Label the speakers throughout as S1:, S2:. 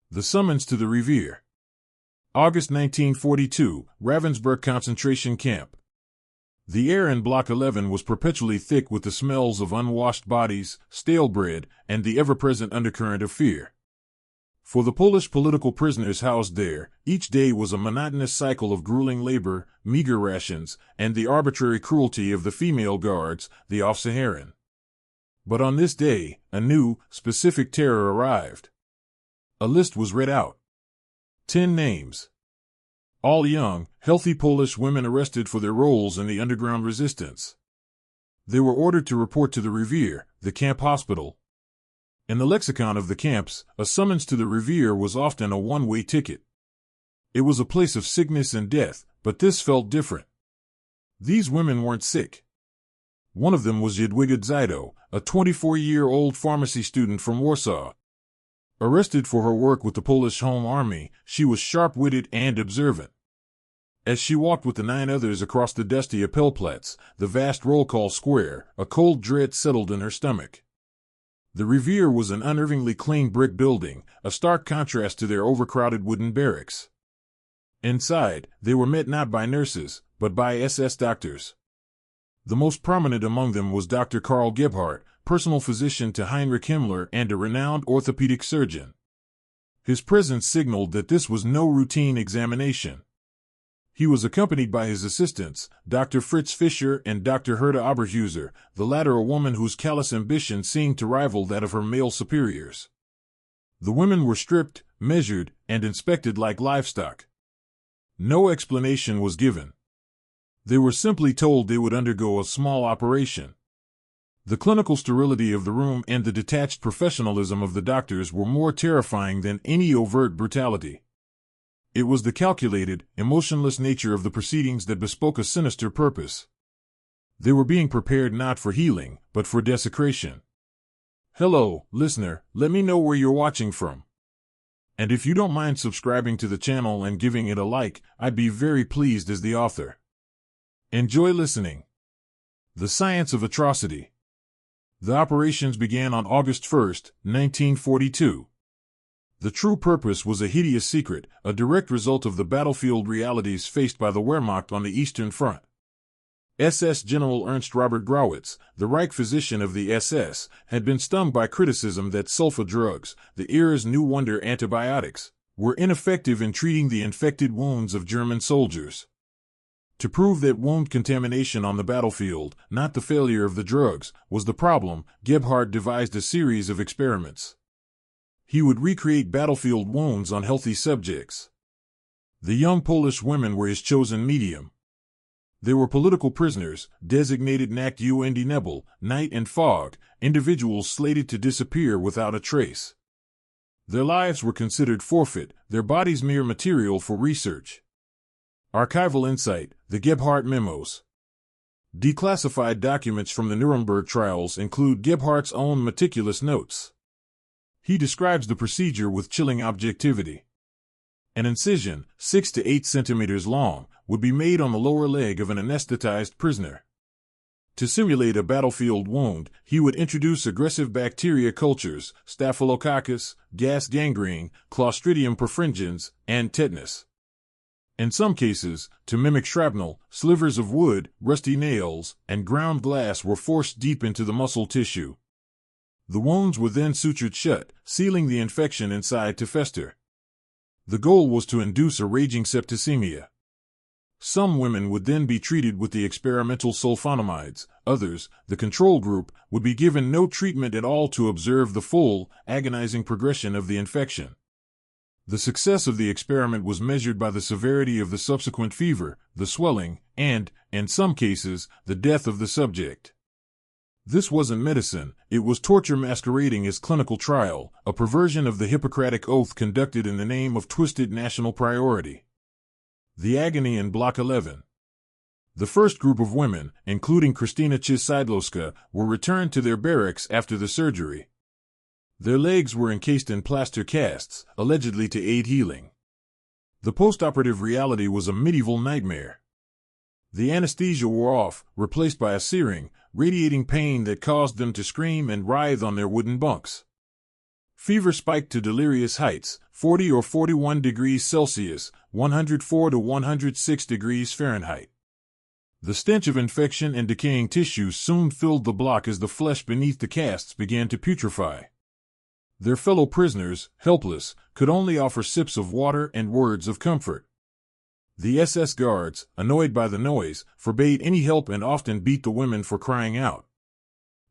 S1: The summons to the Revier. August 1942, Ravensbrück concentration camp. The air in Block 11 was perpetually thick with the smells of unwashed bodies, stale bread, and the ever-present undercurrent of fear. For the Polish political prisoners housed there, each day was a monotonous cycle of grueling labor, meager rations, and the arbitrary cruelty of the female guards, the Aufseherin. But on this day, a new, specific terror arrived. A list was read out. 10 names. All young, healthy Polish women arrested for their roles in the underground resistance. They were ordered to report to the Revier, the camp hospital. In the lexicon of the camps, a summons to the Revier was often a one-way ticket. It was a place of sickness and death, but this felt different. These women weren't sick. One of them was Jadwiga Zajdo, a 24-year-old pharmacy student from Warsaw. Arrested for her work with the Polish Home Army, she was sharp-witted and observant. As she walked with the 9 others across the dusty Appellplatz, the vast roll call square, a cold dread settled in her stomach. The Revier was an unnervingly clean brick building, a stark contrast to their overcrowded wooden barracks. Inside, they were met not by nurses, but by SS doctors. The most prominent among them was Dr. Karl Gebhardt, personal physician to Heinrich Himmler and a renowned orthopedic surgeon. His presence signaled that this was no routine examination. He was accompanied by his assistants, Dr. Fritz Fischer and Dr. Herta Oberhuser, the latter a woman whose callous ambition seemed to rival that of her male superiors. The women were stripped, measured, and inspected like livestock. No explanation was given. They were simply told they would undergo a small operation. The clinical sterility of the room and the detached professionalism of the doctors were more terrifying than any overt brutality. It was the calculated, emotionless nature of the proceedings that bespoke a sinister purpose. They were being prepared not for healing, but for desecration. Hello, listener, let me know where you're watching from. And if you don't mind subscribing to the channel and giving it a like, I'd be very pleased as the author. Enjoy listening. The Science of Atrocity. The operations began on August 1, 1942. The true purpose was a hideous secret, a direct result of the battlefield realities faced by the Wehrmacht on the Eastern Front. SS General Ernst Robert Grawitz, the Reich physician of the SS, had been stung by criticism that sulfa drugs, the era's new wonder antibiotics, were ineffective in treating the infected wounds of German soldiers. To prove that wound contamination on the battlefield, not the failure of the drugs, was the problem, Gebhardt devised a series of experiments. He would recreate battlefield wounds on healthy subjects. The young Polish women were his chosen medium. They were political prisoners, designated Nacht und Nebel, night and fog, individuals slated to disappear without a trace. Their lives were considered forfeit, their bodies mere material for research. Archival insight, the Gebhardt memos. Declassified documents from the Nuremberg trials include Gebhardt's own meticulous notes. He describes the procedure with chilling objectivity. An incision, 6 to 8 centimeters long, would be made on the lower leg of an anesthetized prisoner. To simulate a battlefield wound, he would introduce aggressive bacteria cultures, Staphylococcus, gas gangrene, Clostridium perfringens, and tetanus. In some cases, to mimic shrapnel, slivers of wood, rusty nails, and ground glass were forced deep into the muscle tissue. The wounds were then sutured shut, sealing the infection inside to fester. The goal was to induce a raging septicemia. Some women would then be treated with the experimental sulfonamides, others, the control group, would be given no treatment at all to observe the full, agonizing progression of the infection. The success of the experiment was measured by the severity of the subsequent fever, the swelling, and, in some cases, the death of the subject. This wasn't medicine, it was torture masquerading as clinical trial, a perversion of the Hippocratic Oath conducted in the name of twisted national priority. The agony in Block 11. The first group of women, including Kristina Czysidlowska, were returned to their barracks after the surgery. Their legs were encased in plaster casts, allegedly to aid healing. The postoperative reality was a medieval nightmare. The anesthesia wore off, replaced by a searing, radiating pain that caused them to scream and writhe on their wooden bunks. Fever spiked to delirious heights, 40 or 41 degrees Celsius, 104 to 106 degrees Fahrenheit. The stench of infection and decaying tissues soon filled the block as the flesh beneath the casts began to putrefy. Their fellow prisoners, helpless, could only offer sips of water and words of comfort. The SS guards, annoyed by the noise, forbade any help and often beat the women for crying out.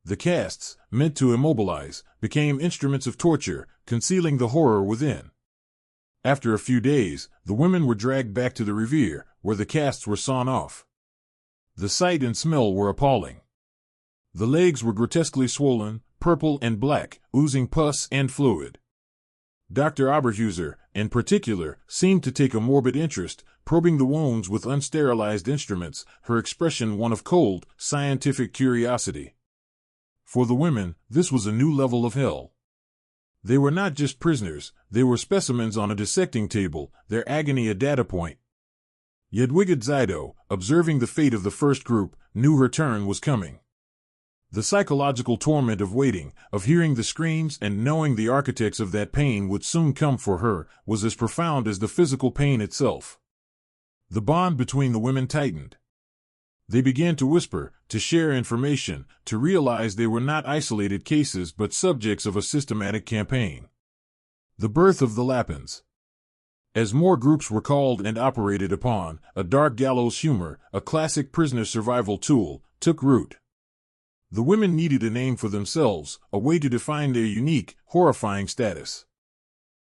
S1: The casts, meant to immobilize, became instruments of torture, concealing the horror within. After a few days, the women were dragged back to the revier, where the casts were sawn off. The sight and smell were appalling. The legs were grotesquely swollen, purple and black, oozing pus and fluid. Dr. Oberhuser, in particular, seemed to take a morbid interest, probing the wounds with unsterilized instruments, her expression one of cold, scientific curiosity. For the women, this was a new level of hell. They were not just prisoners, they were specimens on a dissecting table, their agony a data point. WWII, observing the fate of the first group, knew her turn was coming. The psychological torment of waiting, of hearing the screams and knowing the architects of that pain would soon come for her, was as profound as the physical pain itself. The bond between the women tightened. They began to whisper, to share information, to realize they were not isolated cases but subjects of a systematic campaign. The birth of the Lapins. As more groups were called and operated upon, a dark gallows humor, a classic prisoner survival tool, took root. The women needed a name for themselves, a way to define their unique, horrifying status.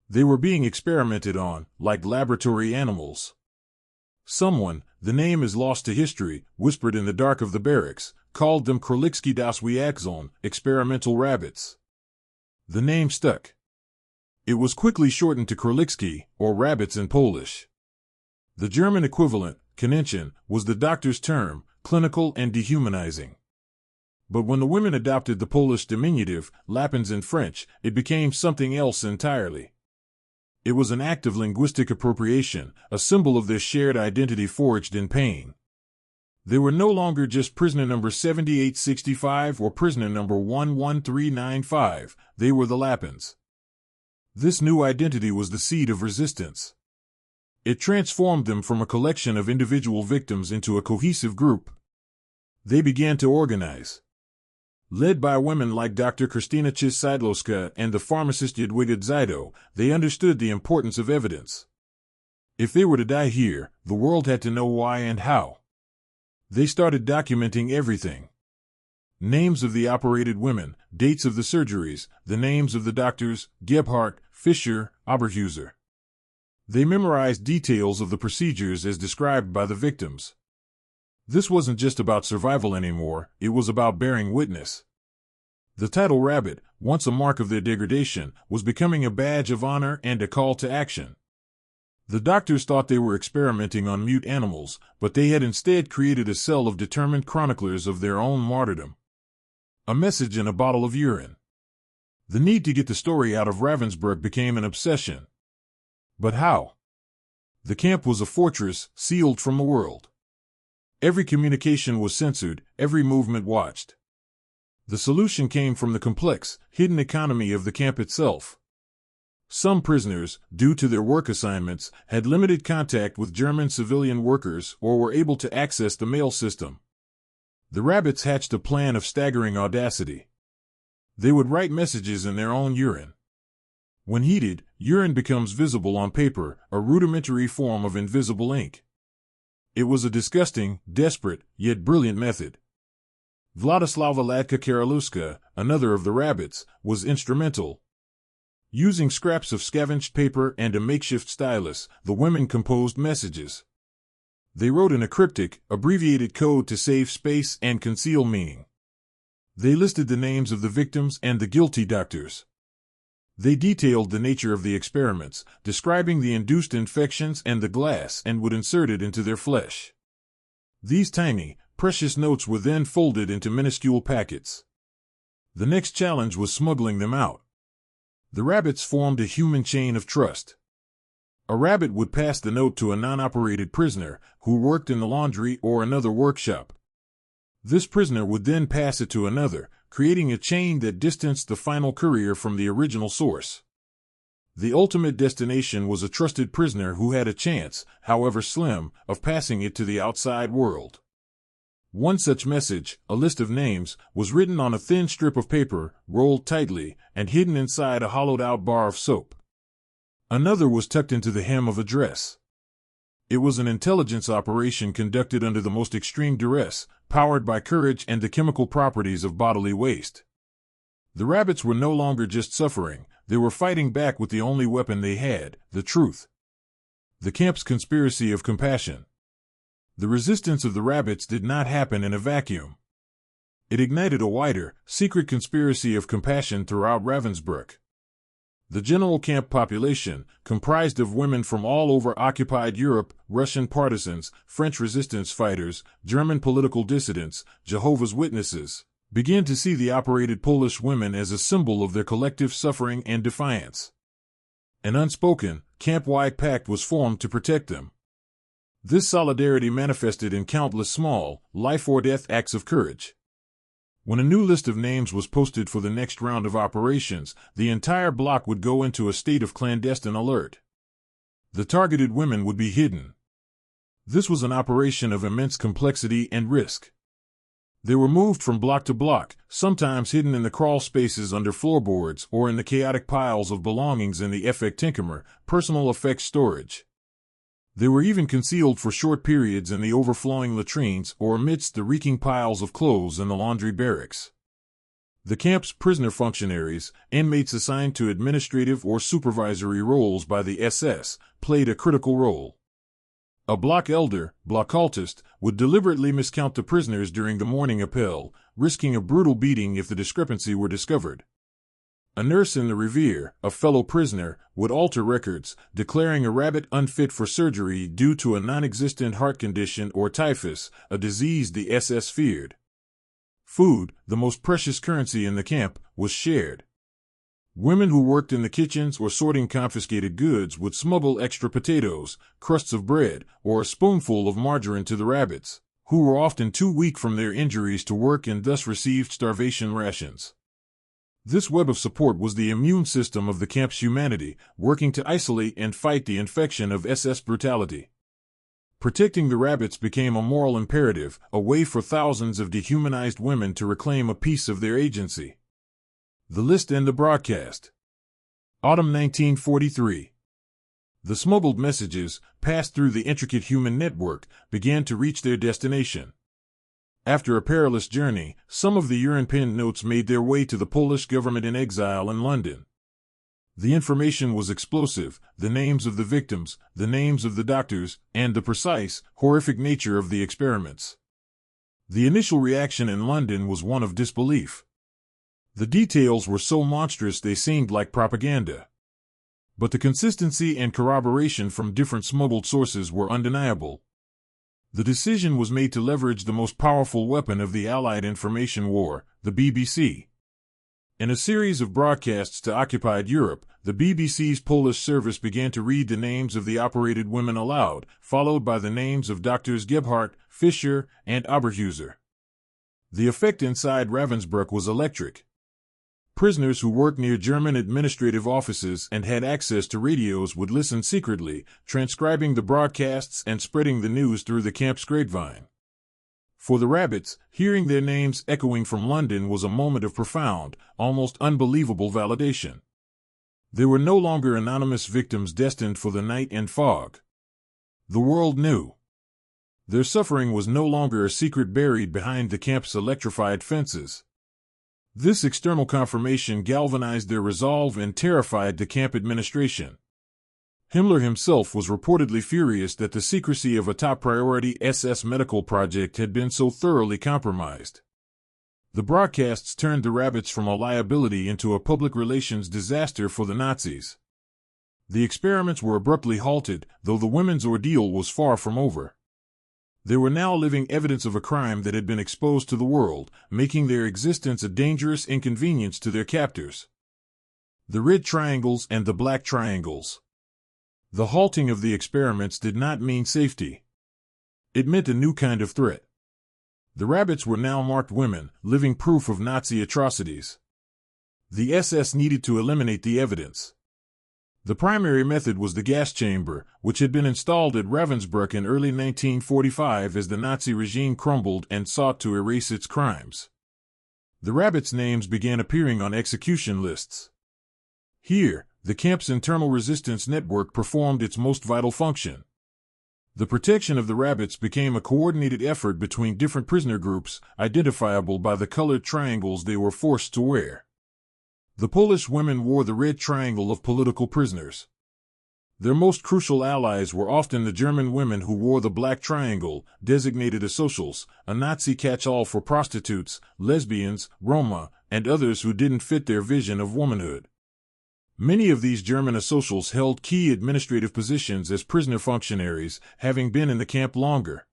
S1: They were being experimented on, like laboratory animals. Someone, the name is lost to history, whispered in the dark of the barracks, called them Króliki das Wyakzon, experimental rabbits. The name stuck. It was quickly shortened to Króliki, or rabbits in Polish. The German equivalent, Kaninchen, was the doctor's term, clinical and dehumanizing. But when the women adopted the Polish diminutive, Lapins in French, it became something else entirely. It was an act of linguistic appropriation, a symbol of their shared identity forged in pain. They were no longer just prisoner number 7865 or prisoner number 11395, they were the Lapins. This new identity was the seed of resistance. It transformed them from a collection of individual victims into a cohesive group. They began to organize. Led by women like Dr. Krystyna Czysidlowska and the pharmacist WWII, they understood the importance of evidence. If they were to die here, the world had to know why and how. They started documenting everything. Names of the operated women, dates of the surgeries, the names of the doctors, Gebhardt, Fischer, Oberhuser. They memorized details of the procedures as described by the victims. This wasn't just about survival anymore, it was about bearing witness. The title rabbit, once a mark of their degradation, was becoming a badge of honor and a call to action. The doctors thought they were experimenting on mute animals, but they had instead created a cell of determined chroniclers of their own martyrdom. A message in a bottle of urine. The need to get the story out of Ravensbrück became an obsession. But how? The camp was a fortress, sealed from the world. Every communication was censored, every movement watched. The solution came from the complex, hidden economy of the camp itself. Some prisoners, due to their work assignments, had limited contact with German civilian workers or were able to access the mail system. The rabbits hatched a plan of staggering audacity. They would write messages in their own urine. When heated, urine becomes visible on paper, a rudimentary form of invisible ink. It was a disgusting, desperate, yet brilliant method. Władysława Ladka-Karaluska, another of the rabbits, was instrumental. Using scraps of scavenged paper and a makeshift stylus, the women composed messages. They wrote in a cryptic, abbreviated code to save space and conceal meaning. They listed the names of the victims and the guilty doctors. They detailed the nature of the experiments, describing the induced infections and the glass, and would insert it into their flesh. These tiny, precious notes were then folded into minuscule packets. The next challenge was smuggling them out. The rabbits formed a human chain of trust. A rabbit would pass the note to a non-operated prisoner who worked in the laundry or another workshop. This prisoner would then pass it to another, creating a chain that distanced the final courier from the original source. The ultimate destination was a trusted prisoner who had a chance, however slim, of passing it to the outside world. One such message, a list of names, was written on a thin strip of paper, rolled tightly, and hidden inside a hollowed-out bar of soap. Another was tucked into the hem of a dress. It was an intelligence operation conducted under the most extreme duress, powered by courage and the chemical properties of bodily waste. The rabbits were no longer just suffering, they were fighting back with the only weapon they had, the truth. The camp's conspiracy of compassion. The resistance of the rabbits did not happen in a vacuum. It ignited a wider, secret conspiracy of compassion throughout Ravensbrück. The general camp population, comprised of women from all over occupied Europe, Russian partisans, French resistance fighters, German political dissidents, Jehovah's Witnesses, began to see the operated Polish women as a symbol of their collective suffering and defiance. An unspoken, camp-wide pact was formed to protect them. This solidarity manifested in countless small, life-or-death acts of courage. When a new list of names was posted for the next round of operations, the entire block would go into a state of clandestine alert. The targeted women would be hidden. This was an operation of immense complexity and risk. They were moved from block to block, sometimes hidden in the crawl spaces under floorboards or in the chaotic piles of belongings in the Effektinkamer, personal effects storage. They were even concealed for short periods in the overflowing latrines or amidst the reeking piles of clothes in the laundry barracks. The camp's prisoner functionaries, inmates assigned to administrative or supervisory roles by the SS, played a critical role. A block elder, Blockaltist, would deliberately miscount the prisoners during the morning appel, risking a brutal beating if the discrepancy were discovered. A nurse in the revier, a fellow prisoner, would alter records, declaring a rabbit unfit for surgery due to a non-existent heart condition or typhus, a disease the SS feared. Food, the most precious currency in the camp, was shared. Women who worked in the kitchens or sorting confiscated goods would smuggle extra potatoes, crusts of bread, or a spoonful of margarine to the rabbits, who were often too weak from their injuries to work and thus received starvation rations. This web of support was the immune system of the camp's humanity, working to isolate and fight the infection of SS brutality. Protecting the rabbits became a moral imperative, a way for thousands of dehumanized women to reclaim a piece of their agency. The list and the broadcast. Autumn 1943. The smuggled messages, passed through the intricate human network, began to reach their destination. After a perilous journey, some of the urine-pinned notes made their way to the Polish government in exile in London. The information was explosive, the names of the victims, the names of the doctors, and the precise, horrific nature of the experiments. The initial reaction in London was one of disbelief. The details were so monstrous they seemed like propaganda. But the consistency and corroboration from different smuggled sources were undeniable. The decision was made to leverage the most powerful weapon of the Allied information war, the BBC. In a series of broadcasts to occupied Europe, the BBC's Polish service began to read the names of the operated women aloud, followed by the names of Doctors Gebhardt, Fischer, and Oberhauser. The effect inside Ravensbrück was electric. Prisoners who worked near German administrative offices and had access to radios would listen secretly, transcribing the broadcasts and spreading the news through the camp's grapevine. For the rabbits, hearing their names echoing from London was a moment of profound, almost unbelievable validation. They were no longer anonymous victims destined for the night and fog. The world knew. Their suffering was no longer a secret buried behind the camp's electrified fences. This external confirmation galvanized their resolve and terrified the camp administration. Himmler himself was reportedly furious that the secrecy of a top-priority SS medical project had been so thoroughly compromised. The broadcasts turned the rabbits from a liability into a public relations disaster for the Nazis. The experiments were abruptly halted, though the women's ordeal was far from over. They were now living evidence of a crime that had been exposed to the world, making their existence a dangerous inconvenience to their captors. The red triangles and the black triangles. The halting of the experiments did not mean safety. It meant a new kind of threat. The rabbits were now marked women, living proof of Nazi atrocities. The SS needed to eliminate the evidence. The primary method was the gas chamber, which had been installed at Ravensbrück in early 1945 as the Nazi regime crumbled and sought to erase its crimes. The rabbits' names began appearing on execution lists. Here, the camp's internal resistance network performed its most vital function. The protection of the rabbits became a coordinated effort between different prisoner groups, identifiable by the colored triangles they were forced to wear. The Polish women wore the red triangle of political prisoners. Their most crucial allies were often the German women who wore the black triangle, designated as socials, a Nazi catch-all for prostitutes, lesbians, Roma, and others who didn't fit their vision of womanhood. Many of these German asocials held key administrative positions as prisoner functionaries, having been in the camp longer.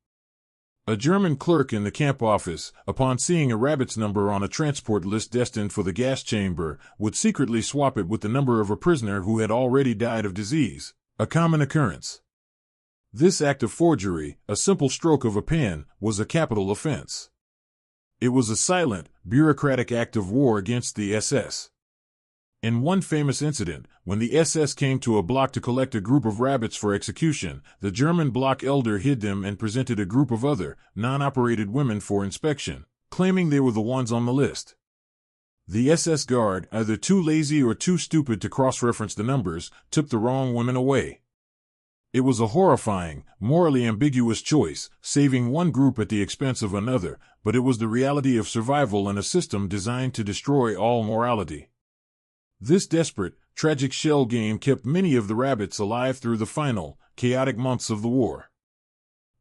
S1: A German clerk in the camp office, upon seeing a rabbit's number on a transport list destined for the gas chamber, would secretly swap it with the number of a prisoner who had already died of disease, a common occurrence. This act of forgery, a simple stroke of a pen, was a capital offense. It was a silent, bureaucratic act of war against the SS. In one famous incident, when the SS came to a block to collect a group of rabbits for execution, the German block elder hid them and presented a group of other, non-operated women for inspection, claiming they were the ones on the list. The SS guard, either too lazy or too stupid to cross-reference the numbers, took the wrong women away. It was a horrifying, morally ambiguous choice, saving one group at the expense of another, but it was the reality of survival in a system designed to destroy all morality. This desperate, tragic shell game kept many of the rabbits alive through the final, chaotic months of the war.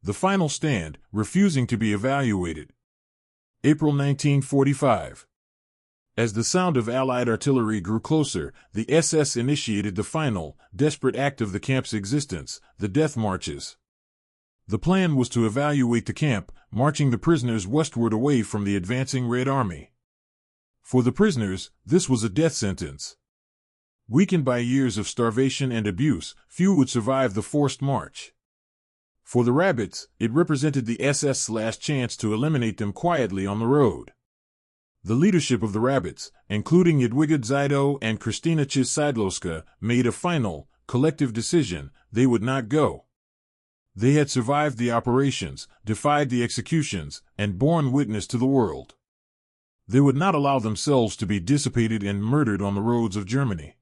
S1: The final stand, refusing to be evaluated. April 1945. As the sound of Allied artillery grew closer, the SS initiated the final, desperate act of the camp's existence, the death marches. The plan was to evaluate the camp, marching the prisoners westward away from the advancing Red Army. For the prisoners, this was a death sentence. Weakened by years of starvation and abuse, few would survive the forced march. For the rabbits, it represented the SS' last chance to eliminate them quietly on the road. The leadership of the rabbits, including Jadwiga Zajdo and Krystyna Szydlowska, made a final, collective decision: they would not go. They had survived the operations, defied the executions, and borne witness to the world. They would not allow themselves to be dissipated and murdered on the roads of Germany.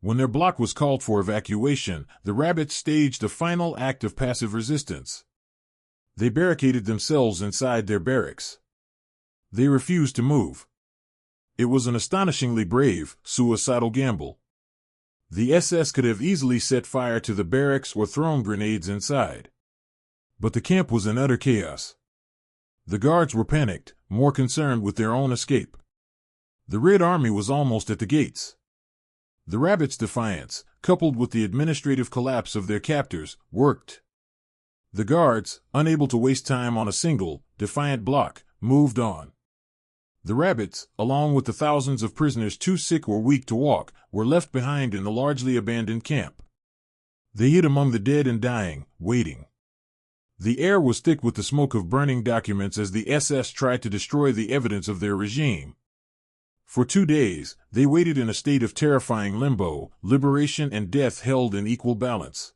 S1: When their block was called for evacuation, the rabbits staged a final act of passive resistance. They barricaded themselves inside their barracks. They refused to move. It was an astonishingly brave, suicidal gamble. The SS could have easily set fire to the barracks or thrown grenades inside. But the camp was in utter chaos. The guards were panicked, more concerned with their own escape. The Red Army was almost at the gates. The rabbits' defiance, coupled with the administrative collapse of their captors, worked. The guards, unable to waste time on a single, defiant block, moved on. The rabbits, along with the thousands of prisoners too sick or weak to walk, were left behind in the largely abandoned camp. They hid among the dead and dying, waiting. The air was thick with the smoke of burning documents as the SS tried to destroy the evidence of their regime. For 2 days, they waited in a state of terrifying limbo, liberation and death held in equal balance.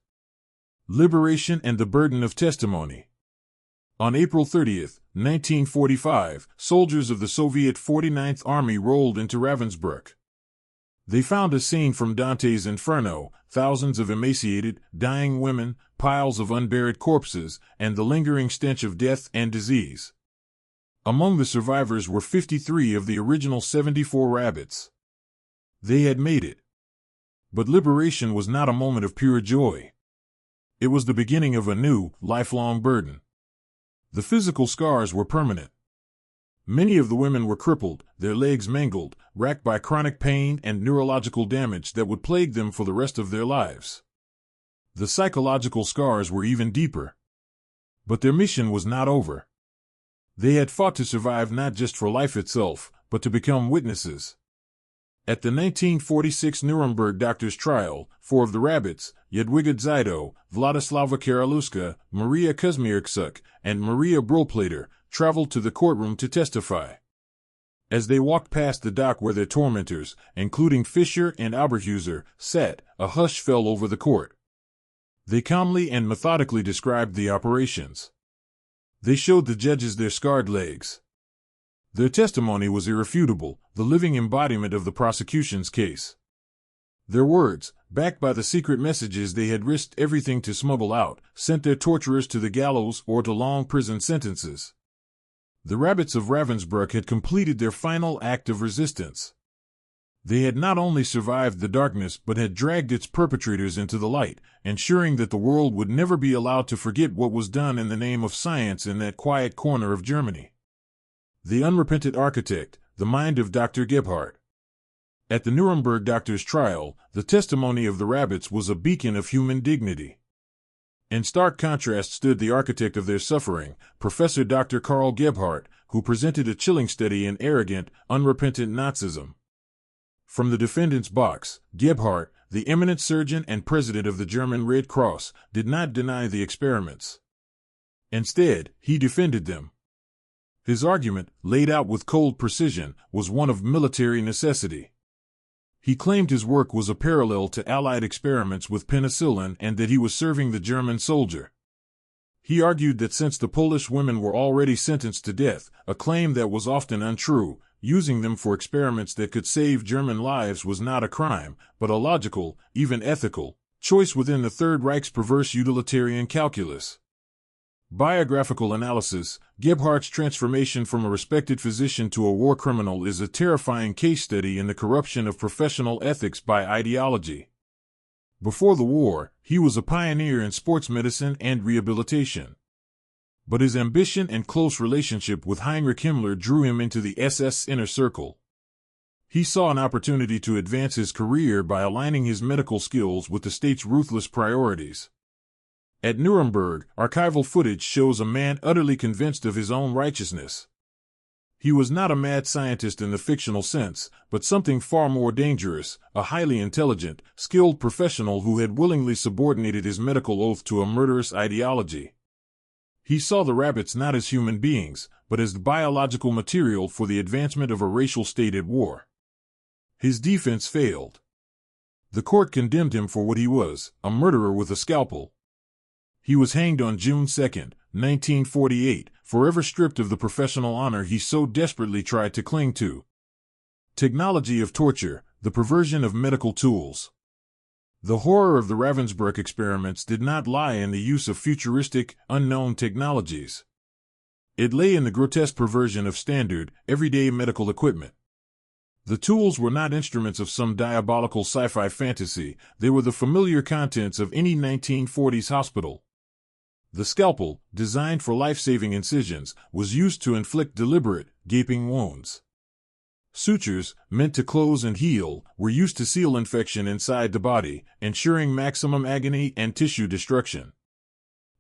S1: Liberation and the burden of testimony. On April 30, 1945, soldiers of the Soviet 49th Army rolled into Ravensbrück. They found a scene from Dante's Inferno: thousands of emaciated, dying women, piles of unburied corpses, and the lingering stench of death and disease. Among the survivors were 53 of the original 74 rabbits. They had made it. But liberation was not a moment of pure joy. It was the beginning of a new, lifelong burden. The physical scars were permanent. Many of the women were crippled, their legs mangled, racked by chronic pain and neurological damage that would plague them for the rest of their lives. The psychological scars were even deeper. But their mission was not over. They had fought to survive not just for life itself, but to become witnesses. At the 1946 Nuremberg Doctors Trial, 4 of the rabbits, Jadwiga Zajdo, Władysława Karaluska, Maria Kuzmierczuk, and Maria Brolplater, traveled to the courtroom to testify. As they walked past the dock where their tormentors, including Fischer and Oberhauser, sat, a hush fell over the court. They calmly and methodically described the operations. They showed the judges their scarred legs. Their testimony was irrefutable, the living embodiment of the prosecution's case. Their words, backed by the secret messages they had risked everything to smuggle out, sent their torturers to the gallows or to long prison sentences. The rabbits of Ravensbrück had completed their final act of resistance. They had not only survived the darkness but had dragged its perpetrators into the light, ensuring that the world would never be allowed to forget what was done in the name of science in that quiet corner of Germany. The unrepentant architect, the mind of Dr. Gebhardt. At the Nuremberg Doctors Trial, the testimony of the rabbits was a beacon of human dignity. In stark contrast stood the architect of their suffering, Professor Dr. Karl Gebhardt, who presented a chilling study in arrogant, unrepentant Nazism. From the defendant's box, Gebhardt, the eminent surgeon and president of the German Red Cross, did not deny the experiments. Instead, he defended them. His argument, laid out with cold precision, was one of military necessity. He claimed his work was a parallel to Allied experiments with penicillin and that he was serving the German soldier. He argued that since the Polish women were already sentenced to death, a claim that was often untrue, using them for experiments that could save German lives was not a crime, but a logical, even ethical, choice within the Third Reich's perverse utilitarian calculus. Biographical analysis. Gebhardt's transformation from a respected physician to a war criminal is a terrifying case study in the corruption of professional ethics by ideology. Before the war, he was a pioneer in sports medicine and rehabilitation. But his ambition and close relationship with Heinrich Himmler drew him into the SS inner circle. He saw an opportunity to advance his career by aligning his medical skills with the state's ruthless priorities. At Nuremberg, archival footage shows a man utterly convinced of his own righteousness. He was not a mad scientist in the fictional sense, but something far more dangerous, a highly intelligent, skilled professional who had willingly subordinated his medical oath to a murderous ideology. He saw the rabbits not as human beings, but as the biological material for the advancement of a racial state at war. His defense failed. The court condemned him for what he was, a murderer with a scalpel. He was hanged on June 2, 1948, forever stripped of the professional honor he so desperately tried to cling to. Technology of torture, the perversion of medical tools. The horror of the Ravensbrück experiments did not lie in the use of futuristic, unknown technologies. It lay in the grotesque perversion of standard, everyday medical equipment. The tools were not instruments of some diabolical sci-fi fantasy, they were the familiar contents of any 1940s hospital. The scalpel, designed for life-saving incisions, was used to inflict deliberate, gaping wounds. Sutures, meant to close and heal, were used to seal infection inside the body, ensuring maximum agony and tissue destruction.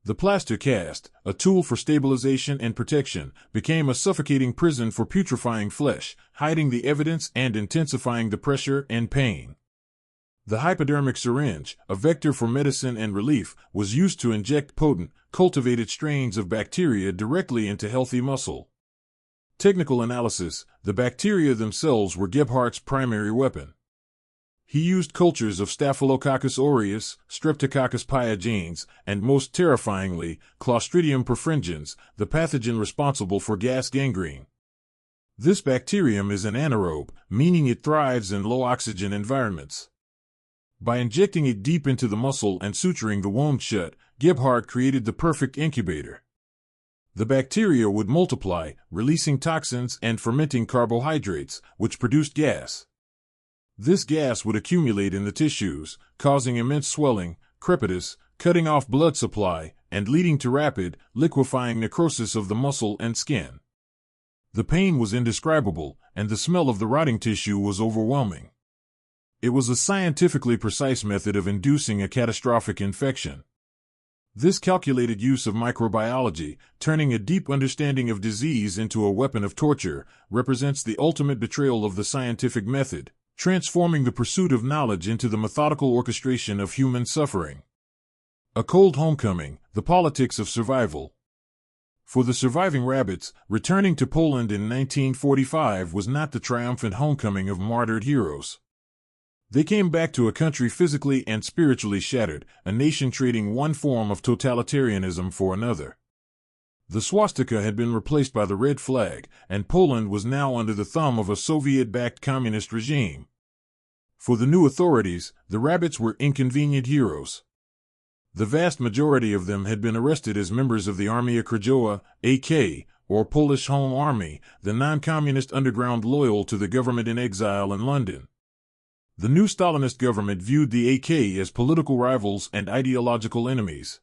S1: The plaster cast, a tool for stabilization and protection, became a suffocating prison for putrefying flesh, hiding the evidence and intensifying the pressure and pain. The hypodermic syringe, a vector for medicine and relief, was used to inject potent, cultivated strains of bacteria directly into healthy muscle. Technical analysis. The bacteria themselves were Gebhardt's primary weapon. He used cultures of Staphylococcus aureus, Streptococcus pyogenes, and most terrifyingly, Clostridium perfringens, the pathogen responsible for gas gangrene. This bacterium is an anaerobe, meaning it thrives in low-oxygen environments. By injecting it deep into the muscle and suturing the wound shut, Gebhardt created the perfect incubator. The bacteria would multiply, releasing toxins and fermenting carbohydrates, which produced gas. This gas would accumulate in the tissues, causing immense swelling, crepitus, cutting off blood supply, and leading to rapid, liquefying necrosis of the muscle and skin. The pain was indescribable, and the smell of the rotting tissue was overwhelming. It was a scientifically precise method of inducing a catastrophic infection. This calculated use of microbiology, turning a deep understanding of disease into a weapon of torture, represents the ultimate betrayal of the scientific method, transforming the pursuit of knowledge into the methodical orchestration of human suffering. A cold homecoming, the politics of survival. For the surviving rabbits, returning to Poland in 1945 was not the triumphant homecoming of martyred heroes. They came back to a country physically and spiritually shattered, a nation trading one form of totalitarianism for another. The swastika had been replaced by the red flag, and Poland was now under the thumb of a Soviet-backed communist regime. For the new authorities, the rabbits were inconvenient heroes. The vast majority of them had been arrested as members of the Armia Krajowa, AK, or Polish Home Army, the non-communist underground loyal to the government in exile in London. The new Stalinist government viewed the AK as political rivals and ideological enemies.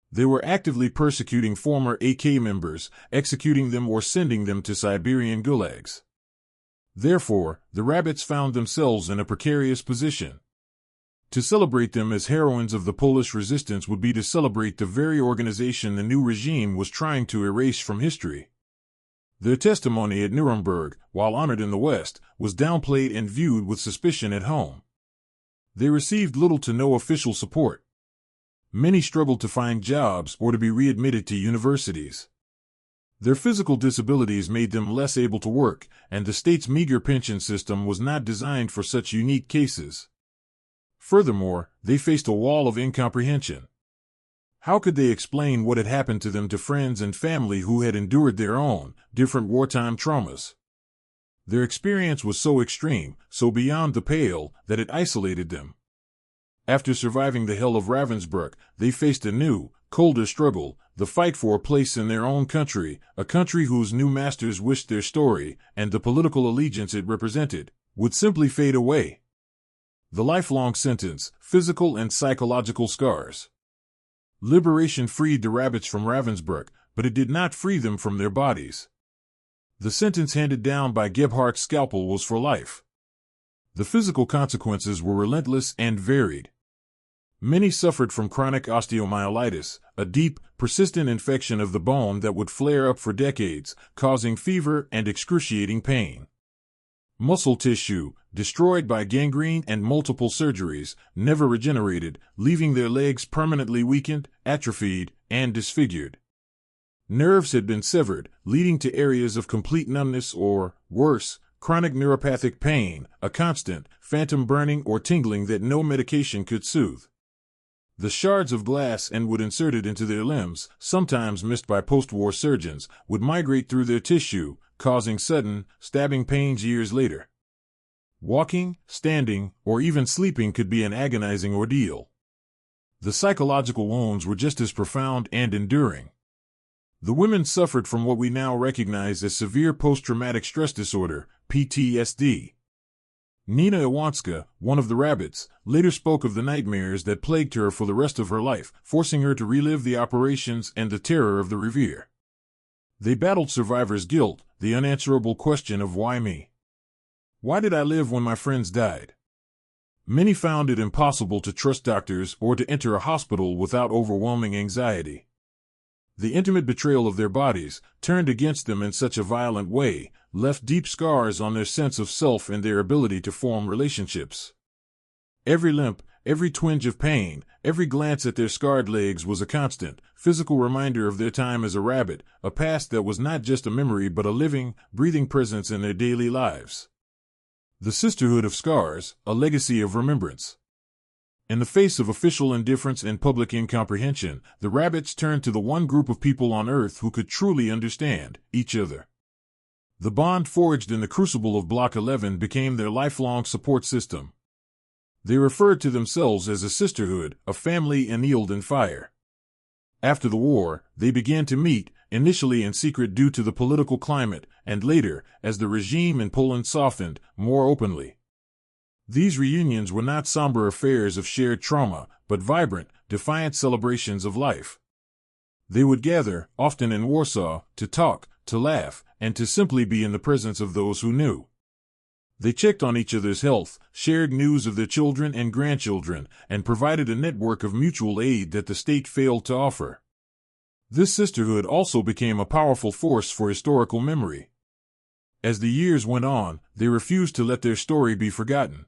S1: They were actively persecuting former AK members, executing them or sending them to Siberian gulags. Therefore, the rabbits found themselves in a precarious position. To celebrate them as heroines of the Polish resistance would be to celebrate the very organization the new regime was trying to erase from history. Their testimony at Nuremberg, while honored in the West, was downplayed and viewed with suspicion at home. They received little to no official support. Many struggled to find jobs or to be readmitted to universities. Their physical disabilities made them less able to work, and the state's meager pension system was not designed for such unique cases. Furthermore, they faced a wall of incomprehension. How could they explain what had happened to them to friends and family who had endured their own, different wartime traumas? Their experience was so extreme, so beyond the pale, that it isolated them. After surviving the hell of Ravensbrück, they faced a new, colder struggle, the fight for a place in their own country, a country whose new masters wished their story, and the political allegiance it represented, would simply fade away. The lifelong sentence, physical and psychological scars. Liberation freed the rabbits from Ravensbrück, but it did not free them from their bodies. The sentence handed down by Gebhardt's scalpel was for life. The physical consequences were relentless and varied. Many suffered from chronic osteomyelitis, a deep, persistent infection of the bone that would flare up for decades, causing fever and excruciating pain. Muscle tissue, destroyed by gangrene and multiple surgeries, never regenerated, leaving their legs permanently weakened, atrophied, and disfigured. Nerves had been severed, leading to areas of complete numbness or, worse, chronic neuropathic pain, a constant, phantom burning or tingling that no medication could soothe. The shards of glass and wood inserted into their limbs, sometimes missed by post-war surgeons, would migrate through their tissue, causing sudden, stabbing pains years later. Walking, standing, or even sleeping could be an agonizing ordeal. The psychological wounds were just as profound and enduring. The women suffered from what we now recognize as severe post-traumatic stress disorder, PTSD. Nina Iwanska, one of the rabbits, later spoke of the nightmares that plagued her for the rest of her life, forcing her to relive the operations and the terror of the revier. They battled survivor's guilt, the unanswerable question of why me? Why did I live when my friends died? Many found it impossible to trust doctors or to enter a hospital without overwhelming anxiety. The intimate betrayal of their bodies, turned against them in such a violent way, left deep scars on their sense of self and their ability to form relationships. Every limp, every twinge of pain, every glance at their scarred legs was a constant, physical reminder of their time as a rabbit, a past that was not just a memory but a living, breathing presence in their daily lives. The sisterhood of scars, a legacy of remembrance. In the face of official indifference and public incomprehension, the rabbits turned to the one group of people on Earth who could truly understand each other. The bond forged in the crucible of Block 11 became their lifelong support system. They referred to themselves as a sisterhood, a family annealed in fire. After the war, they began to meet, initially in secret due to the political climate, and later, as the regime in Poland softened, more openly. These reunions were not somber affairs of shared trauma, but vibrant, defiant celebrations of life. They would gather, often in Warsaw, to talk, to laugh, and to simply be in the presence of those who knew. They checked on each other's health, shared news of their children and grandchildren, and provided a network of mutual aid that the state failed to offer. This sisterhood also became a powerful force for historical memory. As the years went on, they refused to let their story be forgotten.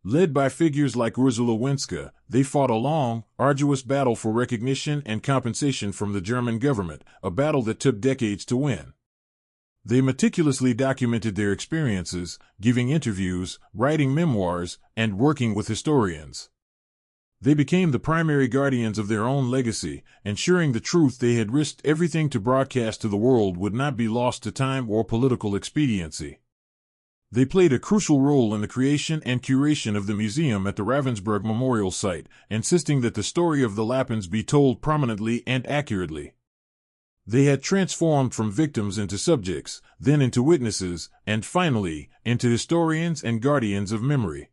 S1: Led by figures like Ursula Winska, they fought a long, arduous battle for recognition and compensation from the German government, a battle that took decades to win. They meticulously documented their experiences, giving interviews, writing memoirs, and working with historians. They became the primary guardians of their own legacy, ensuring the truth they had risked everything to broadcast to the world would not be lost to time or political expediency. They played a crucial role in the creation and curation of the museum at the Ravensbrück Memorial Site, insisting that the story of the Lapins be told prominently and accurately. They had transformed from victims into subjects, then into witnesses, and finally, into historians and guardians of memory.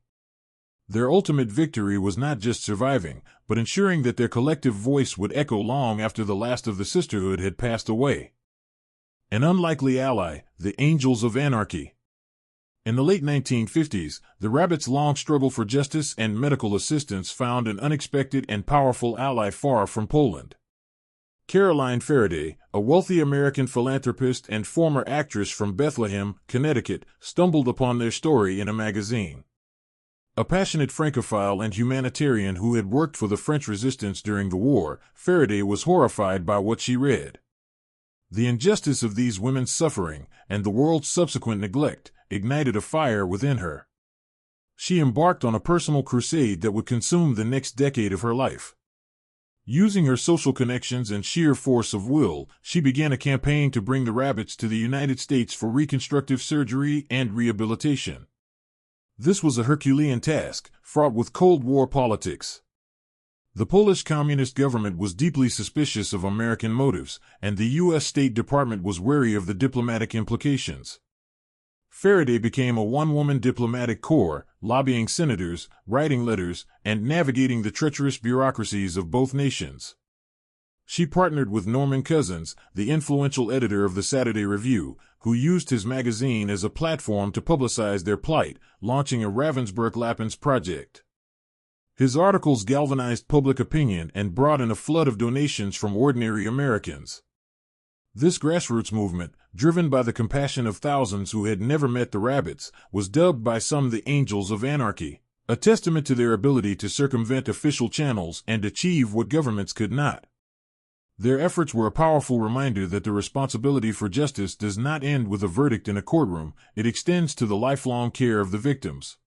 S1: Their ultimate victory was not just surviving, but ensuring that their collective voice would echo long after the last of the sisterhood had passed away. An unlikely ally, the Angels of Anarchy. In the late 1950s, the Rabbits' long struggle for justice and medical assistance found an unexpected and powerful ally far from Poland. Caroline Faraday, a wealthy American philanthropist and former actress from Bethlehem, Connecticut, stumbled upon their story in a magazine. A passionate Francophile and humanitarian who had worked for the French resistance during the war, Faraday was horrified by what she read. The injustice of these women's suffering, and the world's subsequent neglect, ignited a fire within her. She embarked on a personal crusade that would consume the next decade of her life. Using her social connections and sheer force of will, she began a campaign to bring the Rabbits to the United States for reconstructive surgery and rehabilitation. This was a Herculean task, fraught with Cold War politics. The Polish Communist government was deeply suspicious of American motives, and the U.S. State Department was wary of the diplomatic implications. Faraday became a one-woman diplomatic corps, lobbying senators, writing letters, and navigating the treacherous bureaucracies of both nations. She partnered with Norman Cousins, the influential editor of the Saturday Review, who used his magazine as a platform to publicize their plight, launching a Ravensbrück Lapins project. His articles galvanized public opinion and brought in a flood of donations from ordinary Americans. This grassroots movement, driven by the compassion of thousands who had never met the Rabbits, was dubbed by some the Angels of Anarchy, a testament to their ability to circumvent official channels and achieve what governments could not. Their efforts were a powerful reminder that the responsibility for justice does not end with a verdict in a courtroom, it extends to the lifelong care of the victims.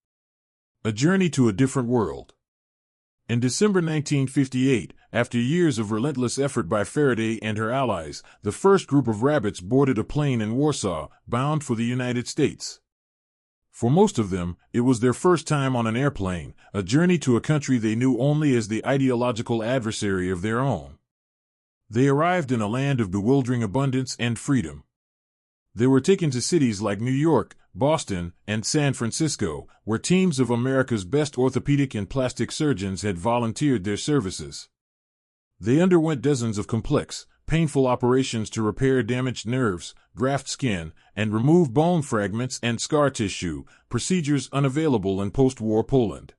S1: A journey to a different world. In December 1958, after years of relentless effort by Faraday and her allies, the first group of Rabbits boarded a plane in Warsaw, bound for the United States. For most of them, it was their first time on an airplane, a journey to a country they knew only as the ideological adversary of their own. They arrived in a land of bewildering abundance and freedom. They were taken to cities like New York, Boston, and San Francisco, where teams of America's best orthopedic and plastic surgeons had volunteered their services. They underwent dozens of complex, painful operations to repair damaged nerves, graft skin, and remove bone fragments and scar tissue, procedures unavailable in post-war Poland.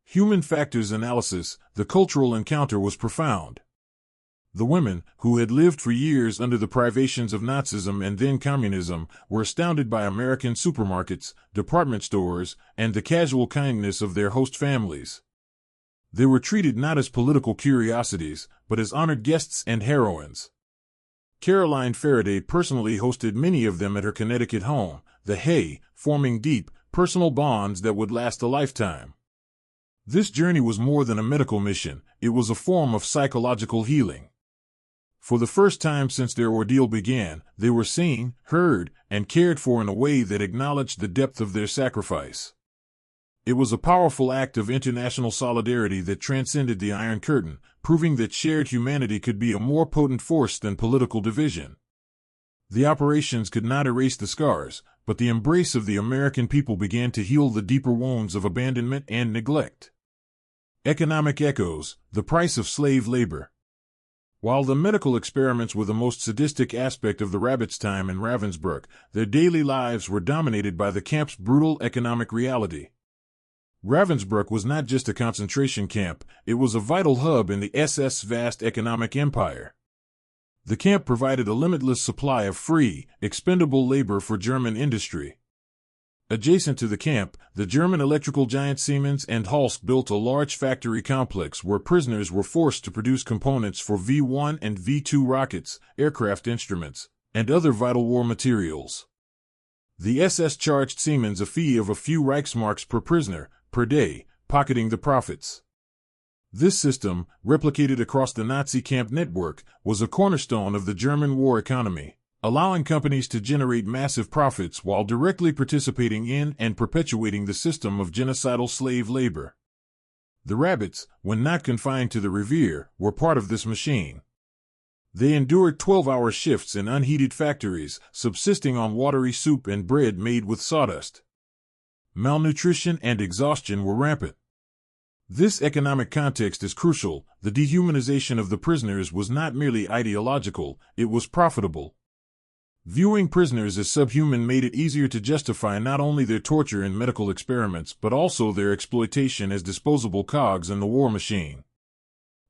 S1: Human factors analysis, the cultural encounter was profound. The women, who had lived for years under the privations of Nazism and then communism, were astounded by American supermarkets, department stores, and the casual kindness of their host families. They were treated not as political curiosities, but as honored guests and heroines. Caroline Faraday personally hosted many of them at her Connecticut home, the Hay, forming deep, personal bonds that would last a lifetime. This journey was more than a medical mission, it was a form of psychological healing. For the first time since their ordeal began, they were seen, heard, and cared for in a way that acknowledged the depth of their sacrifice. It was a powerful act of international solidarity that transcended the Iron Curtain, proving that shared humanity could be a more potent force than political division. The operations could not erase the scars, but the embrace of the American people began to heal the deeper wounds of abandonment and neglect. Economic echoes, the price of slave labor. While the medical experiments were the most sadistic aspect of the Rabbits' time in Ravensbrück, their daily lives were dominated by the camp's brutal economic reality. Ravensbrück was not just a concentration camp, it was a vital hub in the SS's vast economic empire. The camp provided a limitless supply of free, expendable labor for German industry. Adjacent to the camp, the German electrical giant Siemens and Halske built a large factory complex where prisoners were forced to produce components for V-1 and V-2 rockets, aircraft instruments, and other vital war materials. The SS charged Siemens a fee of a few Reichsmarks per prisoner, per day, pocketing the profits. This system, replicated across the Nazi camp network, was a cornerstone of the German war economy, allowing companies to generate massive profits while directly participating in and perpetuating the system of genocidal slave labor. The rabbits, when not confined to the revier, were part of this machine. They endured 12-hour shifts in unheated factories, subsisting on watery soup and bread made with sawdust. Malnutrition and exhaustion were rampant. This economic context is crucial. The dehumanization of the prisoners was not merely ideological, it was profitable. Viewing prisoners as subhuman made it easier to justify not only their torture in medical experiments but also their exploitation as disposable cogs in the war machine.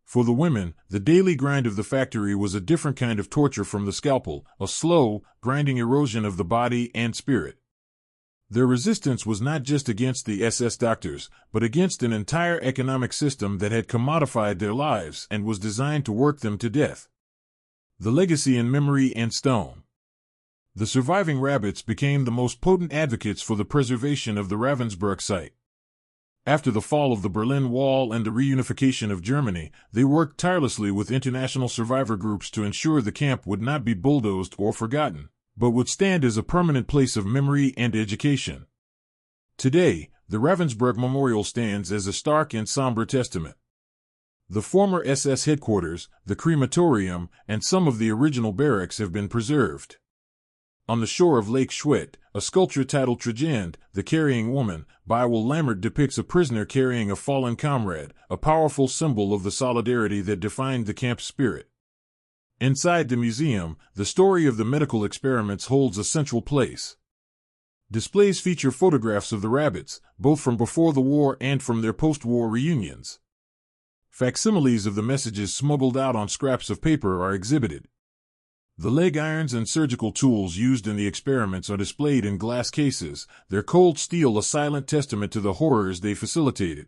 S1: For the women, the daily grind of the factory was a different kind of torture from the scalpel, a slow, grinding erosion of the body and spirit. Their resistance was not just against the SS doctors, but against an entire economic system that had commodified their lives and was designed to work them to death. The legacy in memory and stone. The surviving rabbits became the most potent advocates for the preservation of the Ravensbrück site. After the fall of the Berlin Wall and the reunification of Germany, they worked tirelessly with international survivor groups to ensure the camp would not be bulldozed or forgotten, but would stand as a permanent place of memory and education. Today, the Ravensbrück Memorial stands as a stark and somber testament. The former SS headquarters, the crematorium, and some of the original barracks have been preserved. On the shore of Lake Schwet, a sculpture titled Tragend, The Carrying Woman, by Will Lammert depicts a prisoner carrying a fallen comrade, a powerful symbol of the solidarity that defined the camp's spirit. Inside the museum, the story of the medical experiments holds a central place. Displays feature photographs of the rabbits, both from before the war and from their post-war reunions. Facsimiles of the messages smuggled out on scraps of paper are exhibited. The leg irons and surgical tools used in the experiments are displayed in glass cases, their cold steel a silent testament to the horrors they facilitated.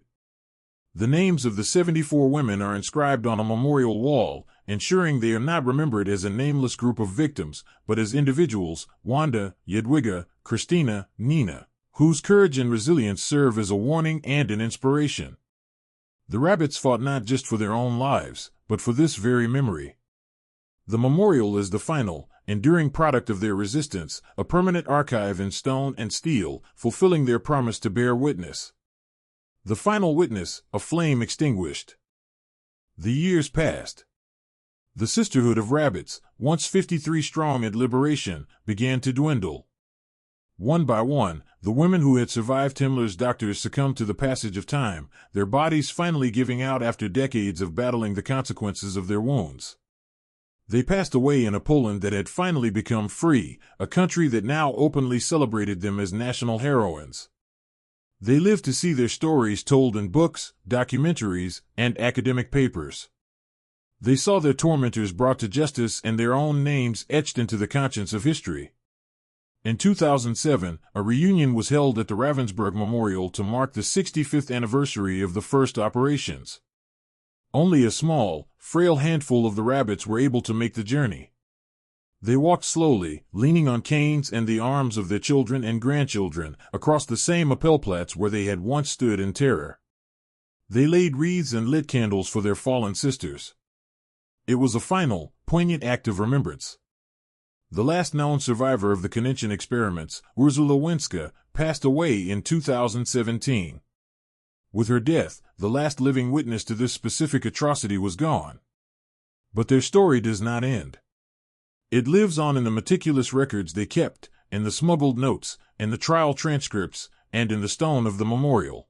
S1: The names of the 74 women are inscribed on a memorial wall, ensuring they are not remembered as a nameless group of victims, but as individuals, Wanda, Jadwiga, Christina, Nina, whose courage and resilience serve as a warning and an inspiration. The rabbits fought not just for their own lives, but for this very memory. The memorial is the final, enduring product of their resistance, a permanent archive in stone and steel, fulfilling their promise to bear witness. The final witness, a flame extinguished. The years passed. The Sisterhood of Rabbits, once 53 strong at liberation, began to dwindle. One by one, the women who had survived Himmler's doctors succumbed to the passage of time, their bodies finally giving out after decades of battling the consequences of their wounds. They passed away in a Poland that had finally become free, a country that now openly celebrated them as national heroines. They lived to see their stories told in books, documentaries, and academic papers. They saw their tormentors brought to justice and their own names etched into the conscience of history. In 2007, a reunion was held at the Ravensbrück Memorial to mark the 65th anniversary of the first operations. Only a small, frail handful of the rabbits were able to make the journey. They walked slowly, leaning on canes and the arms of their children and grandchildren, across the same Appellplatz where they had once stood in terror. They laid wreaths and lit candles for their fallen sisters. It was a final, poignant act of remembrance. The last known survivor of the Kaninchen experiments, Ursula Winska, passed away in 2017. With her death, the last living witness to this specific atrocity was gone. But their story does not end. It lives on in the meticulous records they kept, in the smuggled notes, in the trial transcripts, and in the stone of the memorial.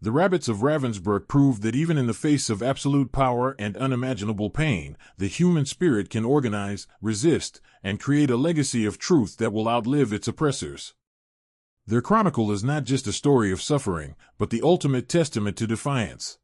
S1: The rabbits of Ravensbrück proved that even in the face of absolute power and unimaginable pain, the human spirit can organize, resist, and create a legacy of truth that will outlive its oppressors. Their chronicle is not just a story of suffering, but the ultimate testament to defiance.